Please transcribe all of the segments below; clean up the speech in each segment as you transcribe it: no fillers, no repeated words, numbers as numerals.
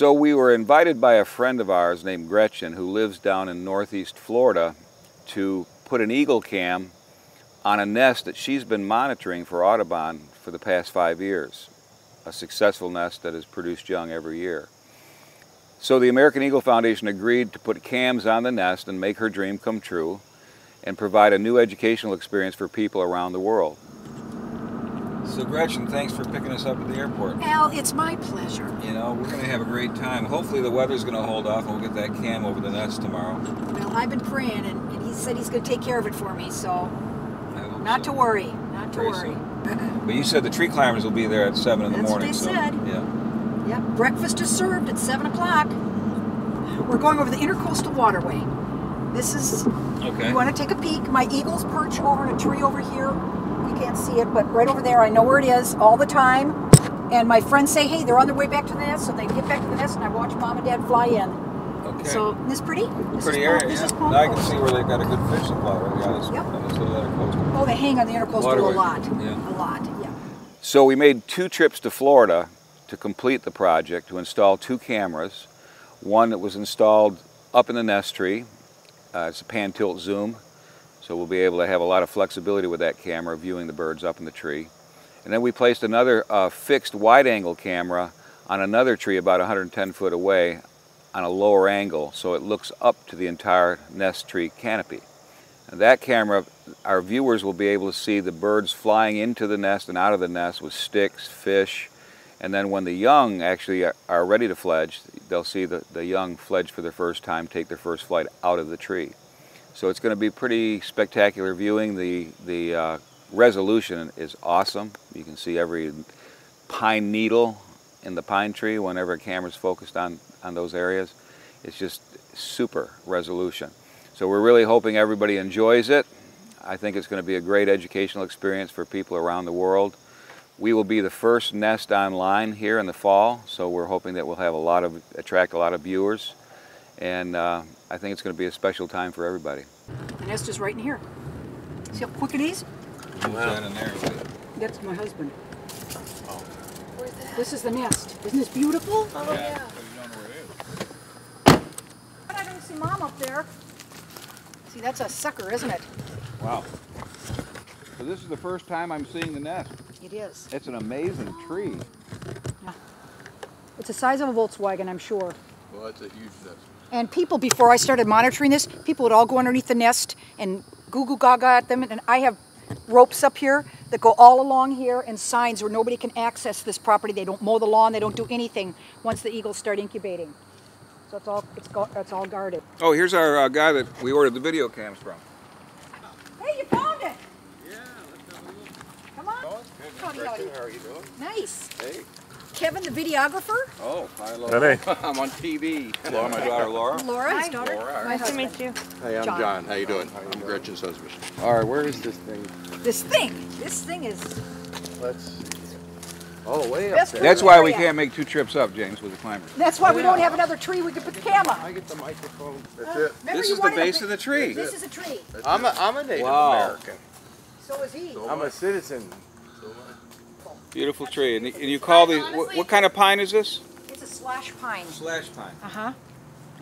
So we were invited by a friend of ours named Gretchen, who lives down in northeast Florida, to put an eagle cam on a nest that she's been monitoring for Audubon for the past 5 years. A successful nest that has produced young every year. So the American Eagle Foundation agreed to put cams on the nest and make her dream come true and provide a new educational experience for people around the world. So Gretchen, thanks for picking us up at the airport. Al, it's my pleasure. You know, we're going to have a great time. Hopefully the weather's going to hold off and we'll get that cam over the nest tomorrow. Well, I've been praying, and he said he's going to take care of it for me, so not to worry, not to worry. But you said the tree climbers will be there at 7 in the morning. That's what they said. Yeah. Yep, breakfast is served at 7 o'clock. We're going over the Intercoastal Waterway. This is, okay. You want to take a peek? My eagles perch over in a tree over here. You can't see it, but right over there, I know where it is all the time. And my friends say, hey, they're on their way back to the nest, so they get back to the nest, and I watch Mom and Dad fly in. Okay. So, isn't this pretty? Pretty area, yeah. Now I can see where they've got a good fish supply right on this little intercoastal. Oh, they hang on the Intercoastal Waterway. a lot. Yeah. A lot, yeah. So we made 2 trips to Florida to complete the project, to install 2 cameras. One that was installed up in the nest tree. It's a pan-tilt zoom. So we'll be able to have a lot of flexibility with that camera, viewing the birds up in the tree. And then we placed another fixed wide-angle camera on another tree about 110 foot away on a lower angle, so it looks up to the entire nest tree canopy. And that camera, our viewers will be able to see the birds flying into the nest and out of the nest with sticks, fish, and then when the young actually are ready to fledge, they'll see the young fledge for the first time, take their first flight out of the tree. So it's going to be pretty spectacular viewing. The resolution is awesome. You can see every pine needle in the pine tree whenever a camera's focused on those areas. It's just super resolution. So we're really hoping everybody enjoys it. I think it's going to be a great educational experience for people around the world. We will be the first nest online here in the fall, so we're hoping that we'll have attract a lot of viewers. And I think it's going to be a special time for everybody. The nest is right in here. See how quick it is? Who's that in there? That's my husband. Oh. Where's that? This is the nest. Isn't this beautiful? Oh, yeah. But you don't know where it is. But I don't see Mom up there. See, that's a sucker, isn't it? Wow. So this is the first time I'm seeing the nest. It is. It's an amazing tree. Yeah. It's the size of a Volkswagen, I'm sure. Well, that's a huge nest. And people, before I started monitoring this, people would all go underneath the nest and goo-goo gaga at them. And I have ropes up here that go all along here and signs where nobody can access this property. They don't mow the lawn, they don't do anything once the eagles start incubating. So it's all guarded. Oh, here's our guy that we ordered the video cams from. Hey, you found it! Yeah, let's have a look. Come on. Oh, Howdy, good. howdy. How are you doing? Nice. Hey. Kevin, the videographer. Oh, hi, Laura. I'm on TV. Laura, my daughter, Laura. Laura, his daughter. Laura. My Nice to husband. meet you. Hey, I'm John. John. How you doing? I'm Gretchen's husband. All right, where is this thing? This thing is Let's see. All the way up Best there. That's why we can't make 2 trips up, James, with the climber. That's why we don't have another tree we can put the cam I on. get the microphone. That's it. Remember This you is the wanted base of the tree. This is a tree. I'm a Native Wow. American. So is he. I'm a citizen. Beautiful tree. And you call these, what kind of pine is this? It's a slash pine. Slash pine. Uh-huh.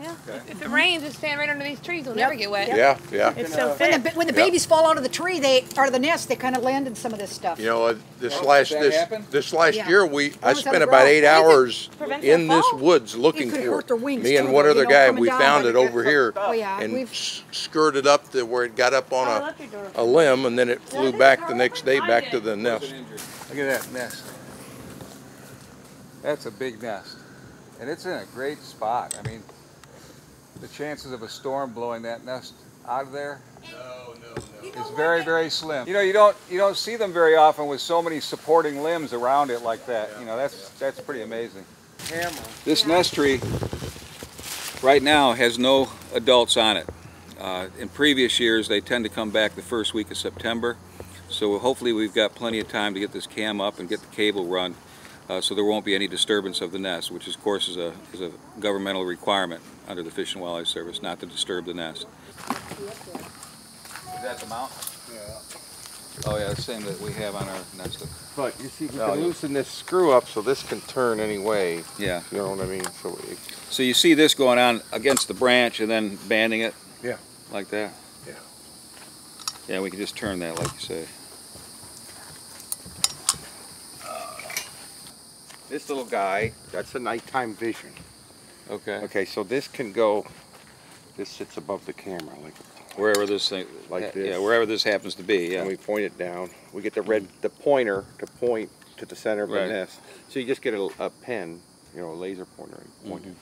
Yeah. Okay. If it rains, just stand right under these trees. You'll never get wet. Yeah, yeah. It's so When thick. the babies fall out of the tree, out of the nest, they kind of land in some of this stuff. You know, this Does last that happen? this last Yeah. year I Long as spent they about grow. 8 hours prevent in their this fall. woods looking It could for hurt it. their wings, Me and too, one though, other you know, guy, coming we down, found but it over here Oh, yeah. and skirted up to where it got up on Oh, I left your door. a limb, and then it flew back the next day back to the nest. Look at that nest. That's a big nest. And it's in a great spot. I mean, the chances of a storm blowing that nest out of there is very, very slim. You know, you don't see them very often with so many supporting limbs around it like that. You know, that's pretty amazing. This nest tree right now has no adults on it. In previous years, they tend to come back the first week of September. So hopefully we've got plenty of time to get this cam up and get the cable run so there won't be any disturbance of the nest, which of course is a governmental requirement under the Fish and Wildlife Service, not to disturb the nest. Is that the mount? Yeah. Oh yeah, the same that we have on our nest. But you see, we Oh, can yeah. loosen this screw up so this can turn any way. Yeah. You know what I mean? So you see this going on against the branch and then banding it? Yeah. Like that? Yeah. Yeah, we can just turn that like you say. This little guy, that's a nighttime vision. Okay. Okay, so this can go, this sits above the camera, like Wherever this thing, Like this. Yeah, wherever this happens to be, yeah. and we point it down. We get the pointer to point to the center of Right. the nest. So you just get a pen, you know, a laser pointer and point it.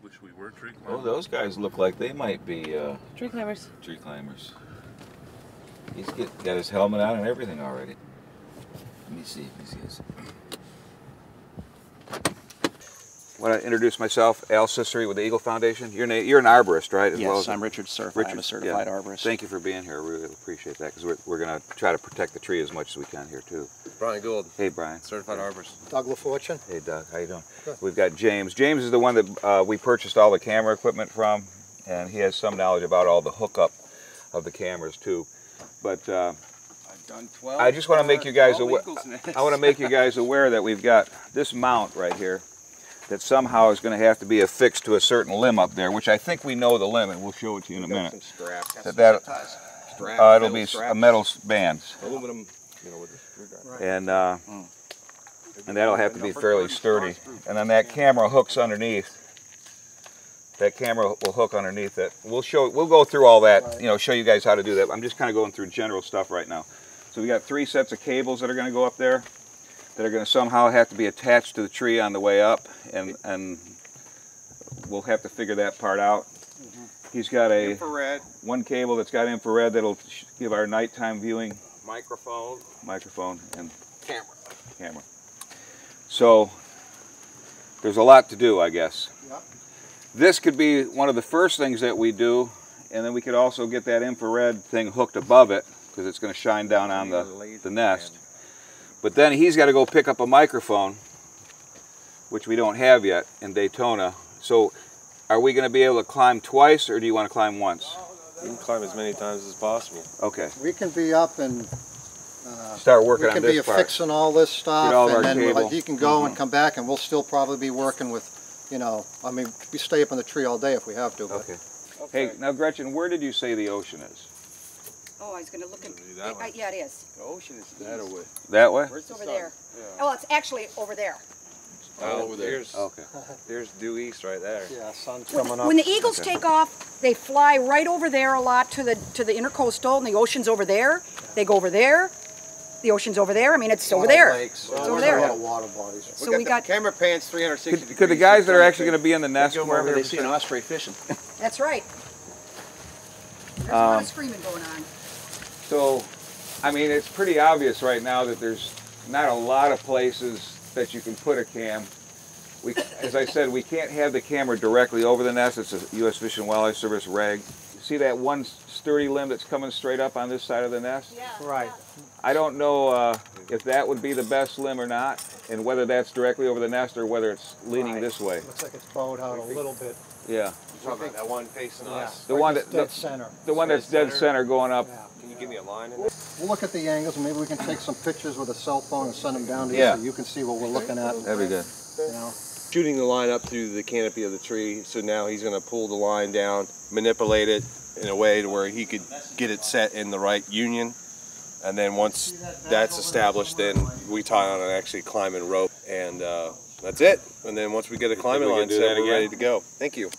Wish we were tree Oh, climbers. those guys look like they might be Tree climbers. tree climbers. He's got his helmet on and everything already. Let me see if he sees. I want to introduce myself, Al Cicery with the Eagle Foundation. You're an arborist, right? As Yes, well as I'm Richard Certified. I'm a certified yeah. arborist. Thank you for being here. We really appreciate that because we're going to try to protect the tree as much as we can here too. Brian Gould, Hey, Brian. certified arborist. Doug LaFortune. Hey, Doug. How you doing? Good. We've got James. James is the one that we purchased all the camera equipment from, and he has some knowledge about all the hookup of the cameras too. But I've done 12. I just want to make you guys aware. I want to make you guys aware that we've got this mount right here that somehow is going to have to be affixed to a certain limb up there, which I think we know the limb, and we'll show it to you in a minute. It'll be a metal band, Aluminum, you know, with the screwdriver. and that'll have to be fairly sturdy. And then that camera hooks underneath. That camera will hook underneath it. We'll go through all that, you know, show you guys how to do that. I'm just kind of going through general stuff right now. So we got 3 sets of cables that are going to go up there that are going to somehow have to be attached to the tree on the way up, and we'll have to figure that part out. He's got Infrared, one cable that's got infrared that'll give our nighttime viewing microphone, and camera. So there's a lot to do, I guess. Yep. This could be one of the first things that we do, and then we could also get that infrared thing hooked above it because it's going to shine down on the nest. But then he's got to go pick up a microphone, which we don't have yet in Daytona. So are we going to be able to climb twice, or do you want to climb once? You can climb as many times as possible. Okay. We can be up and Start working we on can this be part. affixing all this stuff, Get all of our and then cable. he can go and come back, and we'll still probably be working with, you know, I mean, we stay up in the tree all day if we have to. But Okay. Hey, now Gretchen, where did you say the ocean is? Oh, I was going to look at. That way. Yeah, it is. The ocean is that away. That way? Where's It's the over sun? there. Yeah. Oh, it's actually over there. Over there. Okay. There's due east right there. yeah, sun's When, coming up. when the eagles take off, they fly right over there a lot to the intercoastal, and the ocean's over there. They go over there. The ocean's over there. I mean, it's over there. Lakes. It's over There's there. a lot of water bodies. So we got. camera pans 360 degrees. Could the guys that are actually going to be in the nest, Wherever they see an osprey fishing. That's right. There's a lot of screaming going on. So, I mean, it's pretty obvious right now that there's not a lot of places that you can put a cam. As I said, we can't have the camera directly over the nest. It's a U.S. Fish and Wildlife Service reg. You see that one sturdy limb that's coming straight up on this side of the nest? Yeah. Right. I don't know if that would be the best limb or not, and whether that's directly over the nest or whether it's leaning this way. Looks like it's bowed out a little bit. Yeah. You're talking about that one facing us? The one It's that dead center. the one that's dead center going up. Yeah. Can you give me a line in there? We'll look at the angles, and maybe we can take some pictures with a cell phone and send them down to Yeah. you so you can see what we're looking at. That'd be good. You know. Shooting the line up through the canopy of the tree, so now he's going to pull the line down, manipulate it in a way to where he could get it set in the right union. And then once that's established, then we tie on an actually climbing rope, and that's it. And then once we get a climbing we can line do set, that we're again? ready to go. Thank you.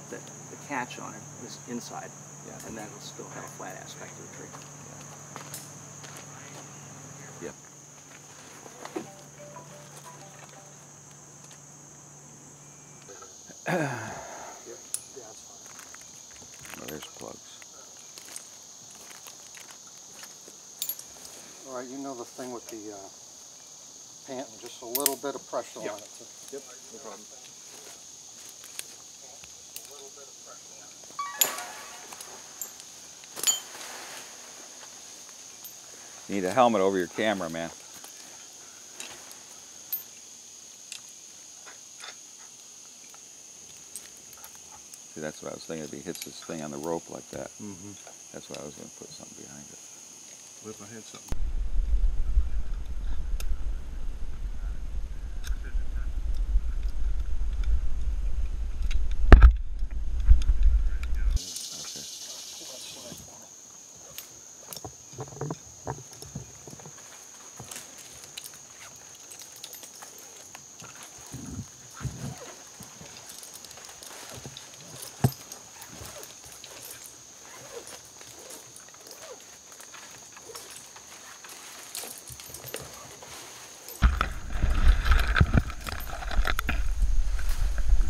The catch on it is inside, and that will still have a flat aspect of the tree. Oh, there's plugs. All right, you know the thing with the panting, just a little bit of pressure on it. Yep, no problem. You need a helmet over your camera, man. See, that's what I was thinking. If he hits this thing on the rope like that, that's why I was going to put something behind it. What if I had something?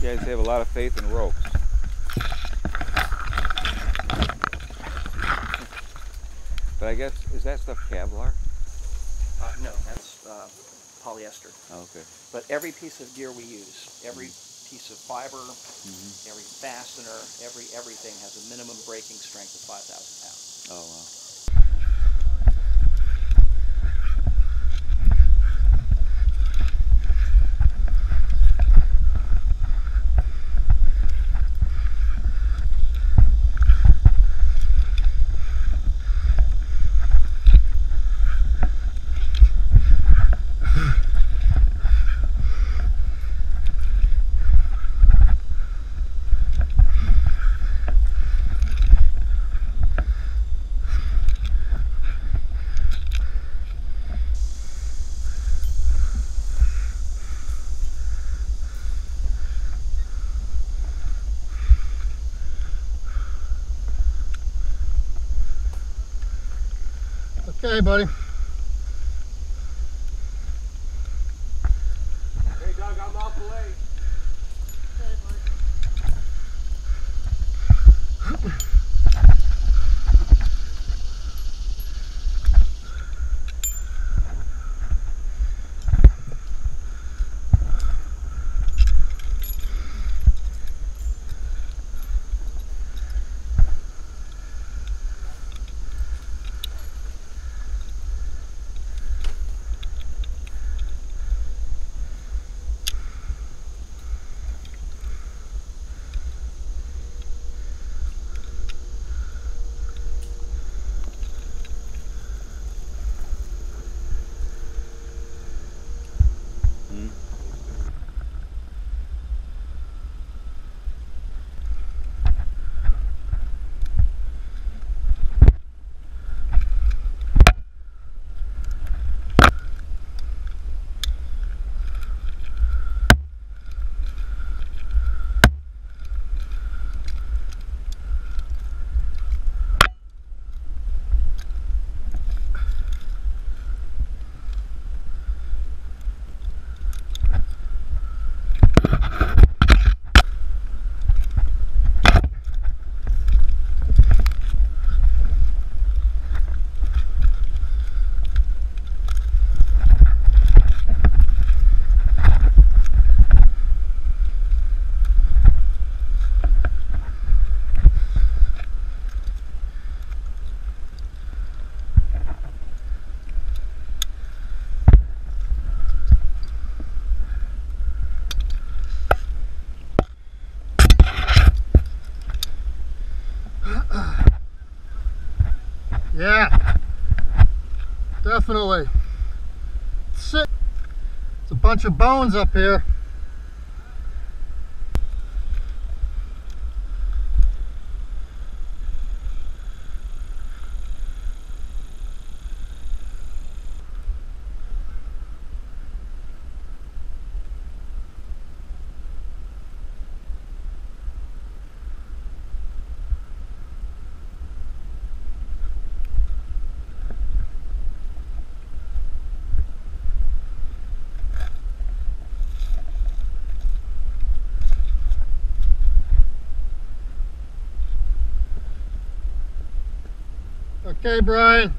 You guys have a lot of faith in ropes. But I guess, is that stuff Kevlar? No, that's polyester. Oh, okay. But every piece of gear we use, every piece of fiber, every fastener, everything has a minimum braking strength of 5,000 pounds. Oh, wow. Okay, buddy. Hey, Doug, I'm off the lake. Yeah, definitely. It's a bunch of bones up here. Okay, Brian.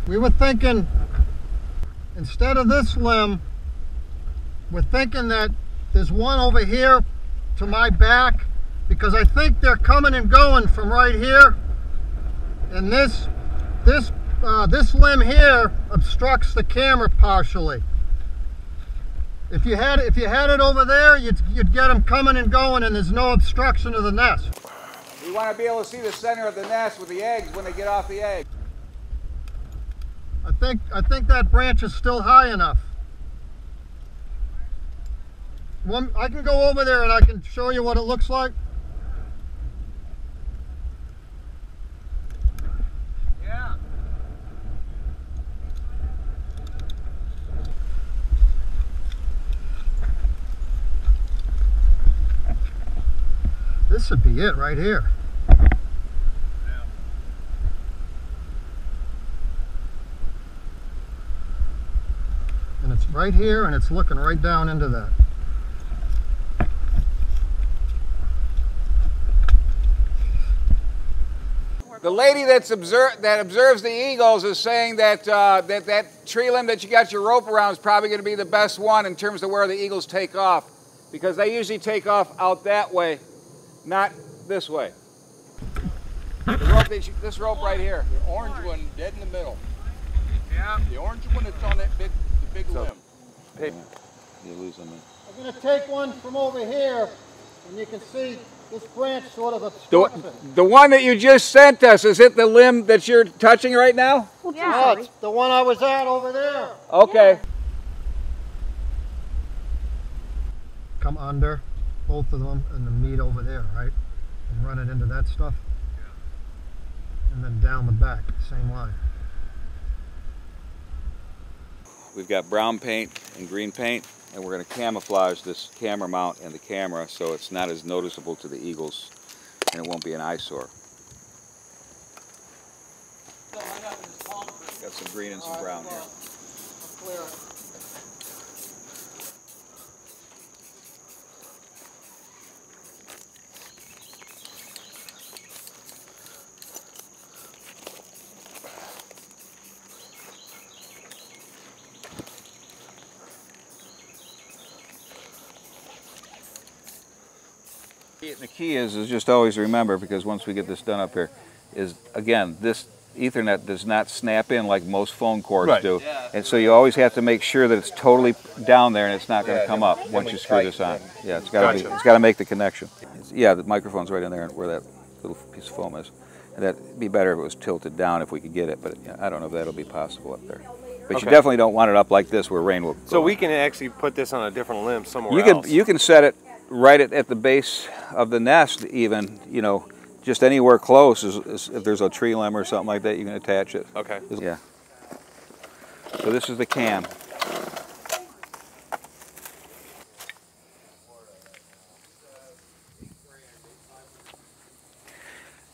we were thinking, instead of this limb, we're thinking that there's one over here to my back, because I think they're coming and going from right here, and this limb here obstructs the camera partially. If you had it over there, you'd get them coming and going, and there's no obstruction of the nest. We want to be able to see the center of the nest with the eggs when they get off the egg. I think that branch is still high enough. I can go over there and I can show you what it looks like. Yeah. This would be it right here. And it's right here, and it's looking right down into that. The lady that observes the eagles is saying that that tree limb that you got your rope around is probably going to be the best one in terms of where the eagles take off, because they usually take off out that way, not this way. The rope, this rope right here. The orange one dead in the middle. Yeah. The orange one that's on that big limb. Hey, you lose them. I'm going to take one from over here, and you can see this branch sort of obstructs it. The one that you just sent us, is it the limb that you're touching right now? Yeah. It's the one I was at over there. Okay. Come under both of them and the meat over there, right? And run it into that stuff. And then down the back, same line. We've got brown paint and green paint, and we're going to camouflage this camera mount and the camera so it's not as noticeable to the eagles and it won't be an eyesore. Got some green and some brown here. The key is just always remember, because once we get this done up here, is again, this Ethernet does not snap in like most phone cords do. And so you always have to make sure that it's totally down there and it's not going to come up once you screw this on. Yeah, it's got to make the connection. Yeah, the microphone's right in there where that little piece of foam is. And that'd be better if it was tilted down if we could get it, but I don't know if that'll be possible up there. But you definitely don't want it up like this where rain will go. So we can actually put this on a different limb somewhere else. You can set it right at the base of the nest, even, you know, just anywhere close. If there's a tree limb or something like that, you can attach it. Okay. Yeah. So this is the cam.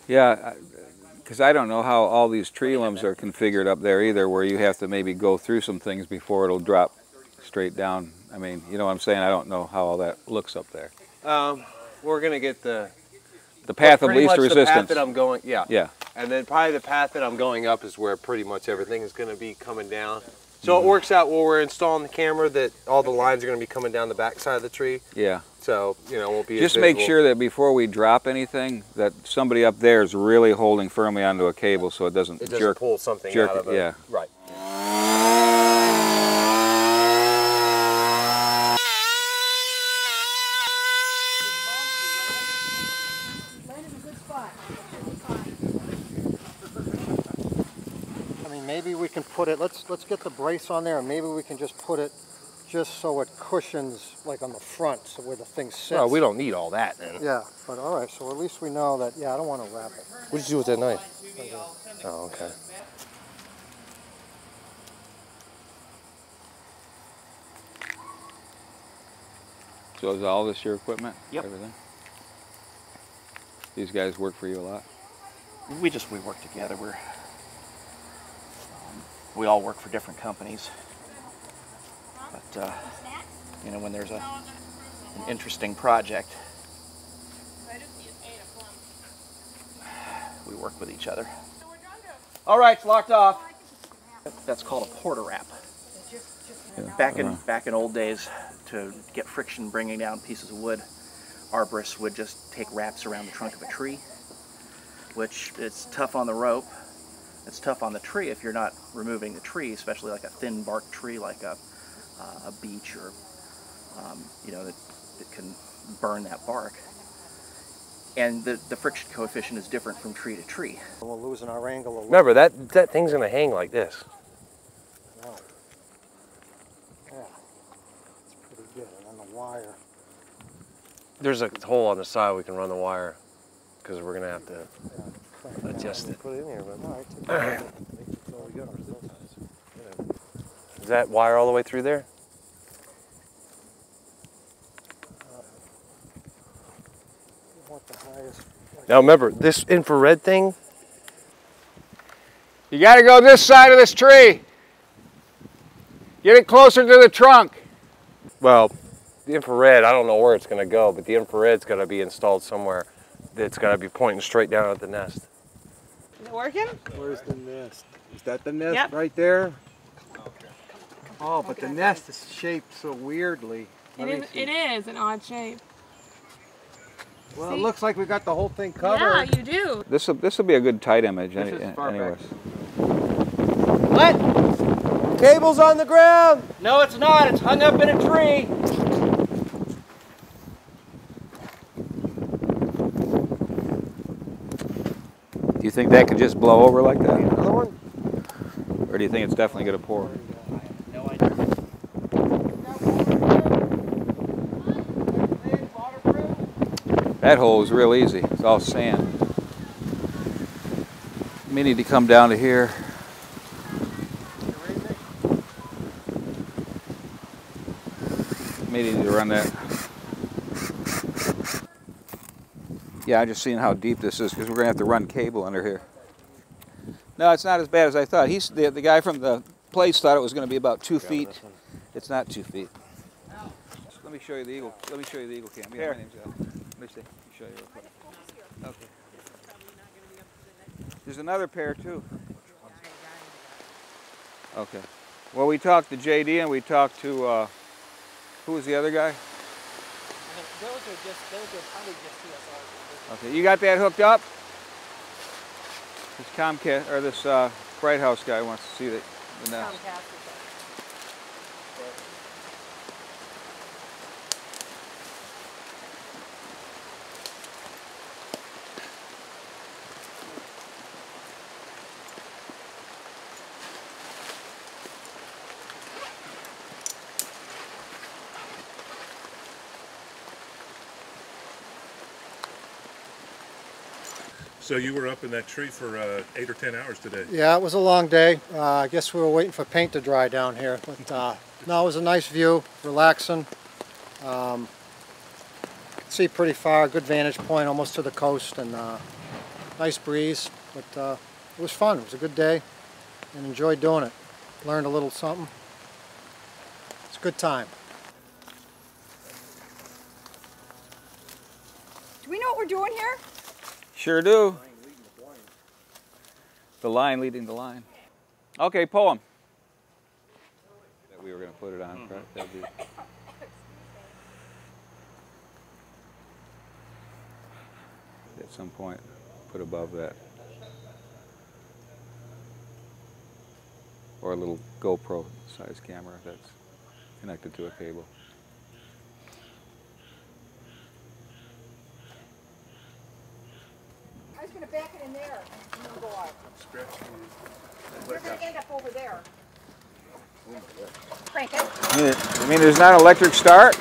Yeah, because I don't know how all these tree limbs are configured up there either, where you have to maybe go through some things before it'll drop straight down. I mean, you know what I'm saying? I don't know how all that looks up there. We're going to get the path of least resistance. The path that I'm going, yeah. Yeah. And then probably the path that I'm going up is where pretty much everything is going to be coming down. So it works out while we're installing the camera that all the lines are going to be coming down the back side of the tree. Yeah. So, you know, it won't be just as make visible. sure that before we drop anything, that somebody up there is really holding firmly onto a cable so it doesn't pull something out of it. Yeah. Right. Maybe we can put it, let's get the brace on there, and maybe we can just put it just so it cushions like on the front, so where the thing sits. Well, we don't need all that then. Yeah, but all right, so at least we know that, yeah, I don't want to wrap it. What did you do with that knife? Oh, okay. So is all this your equipment? Yep. Everything? These guys work for you a lot? We work together. We all work for different companies. But, you know, when there's an interesting project, we work with each other. All right, it's locked off. That's called a porter wrap. Back in old days, to get friction bringing down pieces of wood, arborists would just take wraps around the trunk of a tree, which it's tough on the rope. It's tough on the tree if you're not removing the tree, especially like a thin bark tree like a beech or you know, that can burn that bark. And the friction coefficient is different from tree to tree. We're losing our angle a little. Remember, that thing's gonna hang like this. No. Yeah, it's pretty good. And then the wire. There's a hole on the side we can run the wire, because we're gonna have to adjust it. Put it in here, but no, it's all good. Is that wire all the way through there? Now remember, this infrared thing, You got to go this side of this tree. Get it closer to the trunk. well, the infrared, I don't know where it's going to go, but the infrared's got to be installed somewhere. It's got to be pointing straight down at the nest. Is it working? Where's the nest? Is that the nest Yep. right there? Oh, but the nest is shaped so weirdly. It is an odd shape. Well, See? it looks like we got the whole thing Yeah, covered. you do. This will be a good tight image This is far back. anyways. What? Cable's on the ground! No, it's not. It's hung up in a tree. Do you think that could just blow over like that? Another one? Or do you think it's definitely going to pour? No idea. That hole is real easy. It's all sand. May need to come down to here. May need to run that. Yeah, I'm just seeing how deep this is because we're going to have to run cable under here. No, it's not as bad as I thought. The guy from the place thought it was going to be about 2 feet. It's not 2 feet. Let me show you the eagle. Let me show you the eagle cam. Yeah, Here. my name's Al. Let me see. Show you real quick. Okay. There's another pair too. Okay. Well, we talked to JD and we talked to who was the other guy? Those are probably just CSRs. Okay. You got that hooked up? This Comcast or this Bright House guy wants to see the nest. So you were up in that tree for 8 or 10 hours today? Yeah, it was a long day. I guess we were waiting for paint to dry down here. But no, it was a nice view, relaxing. See pretty far, good vantage point, almost to the coast, and nice breeze. But it was fun. It was a good day, and enjoyed doing it. Learned a little something. It's a good time. Do we know what we're doing here? Sure do. The line leading the line. Okay, poem. That we were going to put it on. Right? That'd be... At some point, put above that. Or a little GoPro size camera that's connected to a cable. I was going to back it in there and then go out. We're going to end up over there. Crank it. I mean, there's not an electric start?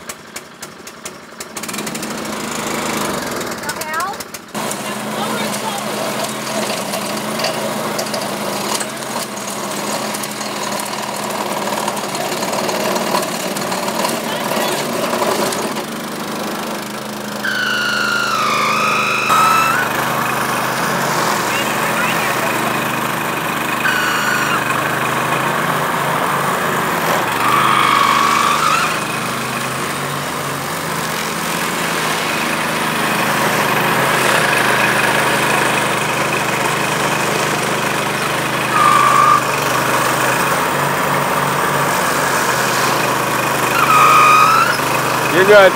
You're good.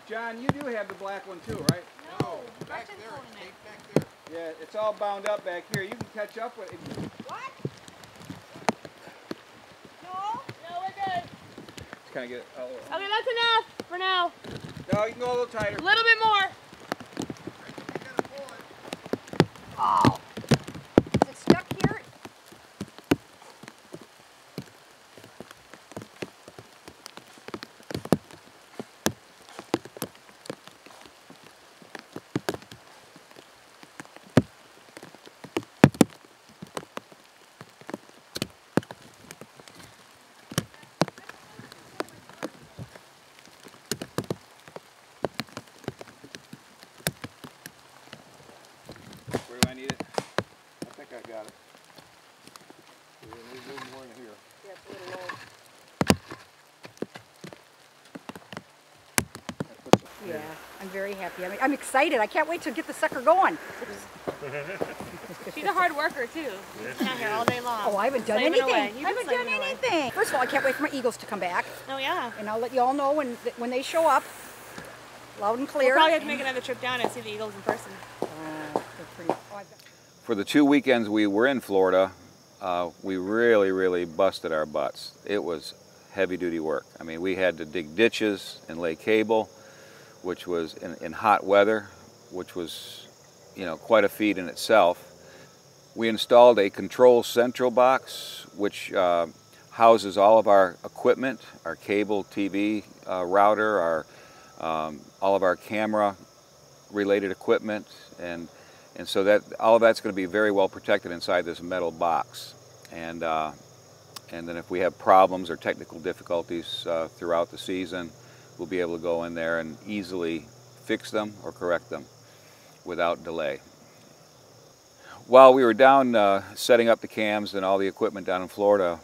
John, you do have the black one too, right? No, Back there, holding it. Kate, back there. Yeah, it's all bound up back here. You can catch up with it. What? No, we're good. Just kind of get it all over. Okay, that's enough for now. No, you can go a little tighter. A little bit more. Oh. Is it stuck here? Where do I need it? I think I got it. Yeah, there's a little more in here. Yeah, it's a little low. Yeah, I'm very happy. I'm excited. I can't wait to get the sucker going. She's a hard worker too. She's out here all day long. Oh, I haven't done Slaving anything. away. You've I been haven't done slaving away. anything. First of all, I can't wait for my eagles to come back, Oh yeah. and I'll let you all know when they show up, loud and We'll clear. probably have to make another trip down and see the eagles in person. They're pretty. Oh, I've got- For the 2 weekends we were in Florida, we really busted our butts. It was heavy-duty work. I mean, we had to dig ditches and lay cable, which was in hot weather, which was, you know, quite a feat in itself. We installed a control central box, which houses all of our equipment, our cable, TV router, all of our camera-related equipment, and so that all of that's going to be very well protected inside this metal box. And then if we have problems or technical difficulties throughout the season, we'll be able to go in there and easily fix them or correct them without delay. While we were down setting up the cams and all the equipment down in Florida,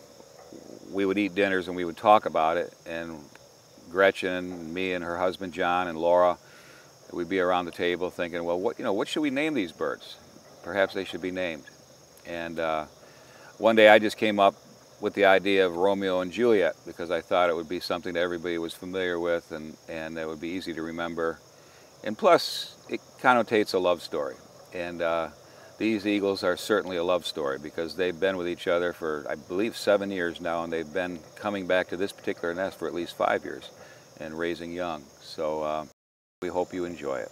we would eat dinners and we would talk about it. And Gretchen, me and her husband John and Laura, we'd be around the table thinking, well, what should we name these birds? Perhaps they should be named. And one day I just came up with the idea of Romeo and Juliet because I thought it would be something that everybody was familiar with and it would be easy to remember. And plus, it connotates a love story. And these eagles are certainly a love story because they've been with each other for, I believe, 7 years now, and they've been coming back to this particular nest for at least 5 years and raising young. So we hope you enjoy it.